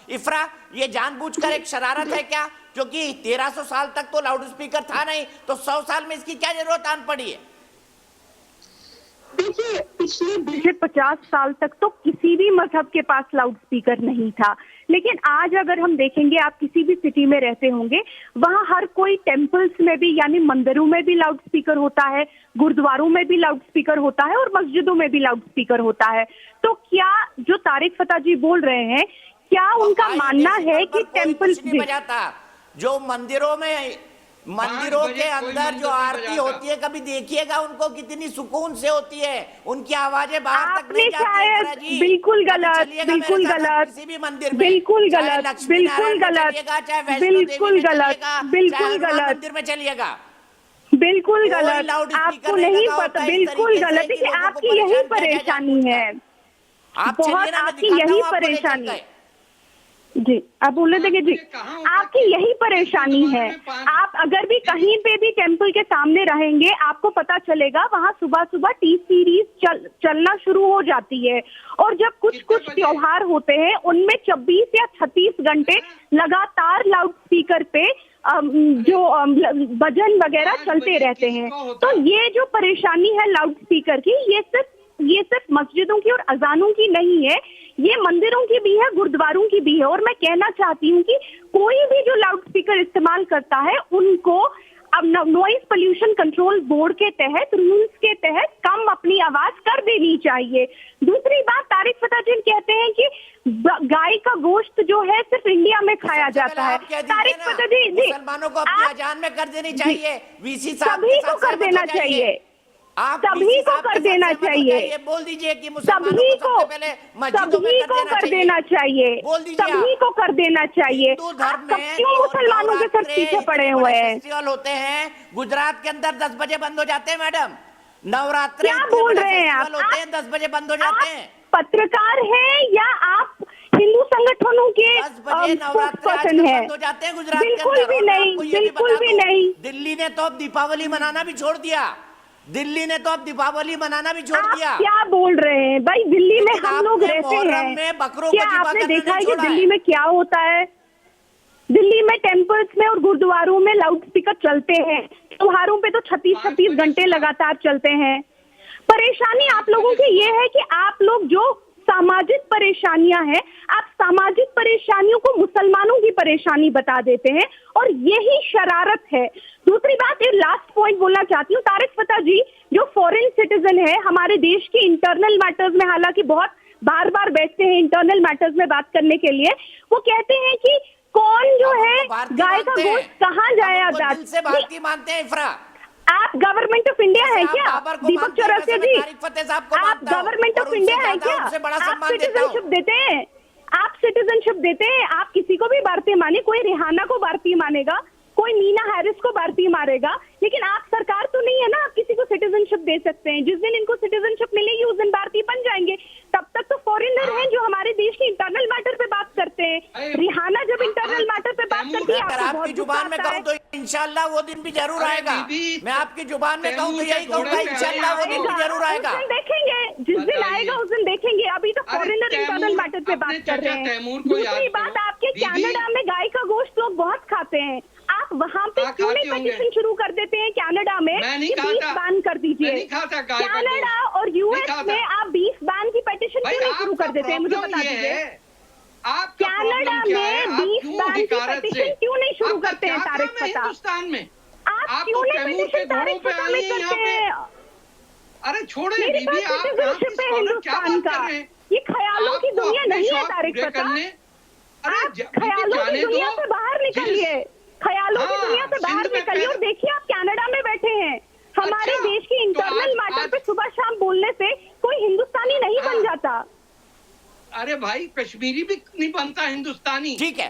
इफ्रा, ये जानबूझकर एक शरारत है क्या? क्योंकि 1300 साल तक तो लाउड स्पीकर था नहीं, तो 100 साल में इसकी क्या जरूरत आन पड़ी है? देखिए, पिछले 50 साल तक तो किसी भी मजहब के पास लाउड स्पीकर नहीं था, लेकिन आज अगर हम देखेंगे, आप किसी भी सिटी में रहते होंगे, वहाँ हर कोई टेम्पल्स में भी, यानी मंदिरों में भी लाउड स्पीकर होता है, गुरुद्वारों में भी लाउड स्पीकर होता है और मस्जिदों में भी लाउड स्पीकर होता है। तो क्या जो तारिक फता जी बोल रहे हैं, क्या उनका मानना है कि टेम्पल नहीं बजाता? जो मंदिरों के अंदर जो आरती होती है, कभी देखिएगा उनको कितनी सुकून से होती है, उनकी आवाजें बाहर तक नहीं जाती। बिल्कुल गलत, बिल्कुल गलत, किसी भी मंदिर में, बिल्कुल गलत, बिल्कुल गलत, बिल्कुल गलत, बिल्कुल गलत, मंदिर में चलिएगा, बिल्कुल गलत, आपको नहीं पता, बिल्कुल गलत। देखिए, आपकी यही परेशानी है, बहुत आपकी यही परेशानी। जी, आप बोलने देंगे जी, आपकी यही परेशानी है। आप अगर भी कहीं पे भी टेम्पल के सामने रहेंगे, आपको पता चलेगा वहाँ सुबह सुबह टी सीरीज चलना शुरू हो जाती है, और जब कुछ कुछ त्योहार होते हैं उनमें 26 या 36 घंटे लगातार लाउड स्पीकर पे जो भजन वगैरह चलते रहते हैं। तो ये जो परेशानी है लाउड स्पीकर की, ये सिर्फ मस्जिदों की और अजानों की नहीं है, ये मंदिरों की भी है, गुरुद्वारों की भी है। और मैं कहना चाहती हूँ कि कोई भी जो लाउड स्पीकर इस्तेमाल करता है, उनको अब नॉइज पोल्यूशन कंट्रोल बोर्ड के तहत, रूल्स के तहत कम अपनी आवाज कर देनी चाहिए। दूसरी बात, तारिक फता जी कहते हैं कि गाय का गोश्त जो है सिर्फ इंडिया में खाया जाता है। तारिक फता जी, मुसलमानों को अपनी अजान में कर देनी चाहिए, वीसी साहब सभी को कर देना चाहिए, सभी को कर देना चाहिए, बोल दीजिए कि सभी को कर देना चाहिए, सभी को कर देना चाहिए। हिंदू धर्म में क्यों मुसलमानों के सर पीछे पड़े हुए हैं? फेस्टिवल होते हैं गुजरात के अंदर 10 बजे बंद हो जाते हैं मैडम, नवरात्रि क्या बोल रहे हैं आप? होते हैं 10 बजे बंद हो जाते हैं। पत्रकार हैं या आप हिंदू संगठनों के 10 बजे पर्सन है? गुजरात बिल्कुल भी नहीं, बिल्कुल भी नहीं। दिल्ली ने तो अब दीपावली मनाना भी छोड़ दिया, दिल्ली ने तो अब दीपावली मनाना भी छोड़ दिया। क्या बोल रहे हैं भाई? दिल्ली में हम लोग रहते हैं, क्या आपने देखा है कि दिल्ली में क्या होता है? दिल्ली में टेम्पल्स में और गुरुद्वारों में लाउड स्पीकर चलते हैं, त्योहारों पे तो 36 घंटे लगातार चलते हैं। परेशानी आप लोगों की ये है कि आप लोग जो सामाजिक परेशानियां हैं, आप सामाजिक परेशानियों को मुसलमानों की परेशानी बता देते हैं, और यही शरारत है। दूसरी बात, ये लास्ट पॉइंट बोलना चाहती हूँ, तारिक फता जी जो फॉरेन सिटीजन है, हमारे देश के इंटरनल मैटर्स में हालांकि बहुत बार बार बैठते हैं इंटरनल मैटर्स में बात करने के लिए, वो कहते हैं कि कौन जो है गाय का गोश्त कहाँ जाया जाता है। भारतीय मानते हैं इफ्रा, आप गवर्नमेंट ऑफ इंडिया है क्या? दीपक चौरसिया जी, आप गवर्नमेंट ऑफ इंडिया है क्या? आप सिटीजनशिप देते हैं, आप सिटीजनशिप देते हैं, आप किसी को भी भारतीय माने, कोई रिहाना को भारतीय मानेगा, कोई मीना हैरिस को भारतीय मारेगा, लेकिन आप सरकार तो नहीं है ना, आप किसी को सिटीजनशिप दे सकते हैं। जिस दिन इनको सिटीजनशिप मिलेगी उस दिन भारतीय बन जाएंगे। तब तक तो फॉरेनर हैं जो हमारे देश के इंटरनल मैटर पे बात करते हैं। रिहाना जब इंटरनल मैटर पे बात करती है, आपकी जुबान में कहूं तो इंशाल्लाह वो दिन भी जरूर आएगा। मैं आपकी जुबान में कहूं तो यही कहूंगा, इंशाल्लाह वो दिन भी जरूर आएगा। देखेंगे, जिस दिन आएगा उस दिन देखेंगे। अभी तो फॉरेनर इंटरनल मैटर पे बात कर रहे हैं। दूसरी बात, आपके कनाडा में गाय का गोश्त लोग बहुत खाते हैं, आप वहाँ पे क्यों नहीं पिटीशन शुरू कर देते हैं कनाडा में कि बीफ बैन कर दीजिए? कनाडा और यूएस में आप बीफ बैन की पिटीशन क्यों नहीं शुरू कर देते हैं? मुझे बता दीजिए, कनाडा में बीफ बैन की पिटीशन क्यों नहीं शुरू करते हैं तारिक फता? आप क्यों नहीं पिटीशन तारिक फता में करते हैं? अरे छोड़े मेरे पास सिटीजनशिप है हिंदुस्तान का। ये ख्यालों की दुनिया नहीं है तारिक फता, आप ख्यालों की दुनिया से बाहर निकलिए, ख्यालों की दुनिया से बाहर निकलिए और देखिए आप कनाडा में बैठे हैं। हमारे देश की इंटरनल मैटर पे सुबह शाम बोलने से कोई हिंदुस्तानी नहीं बन जाता। अरे भाई, कश्मीरी भी नहीं बनता हिंदुस्तानी। ठीक है,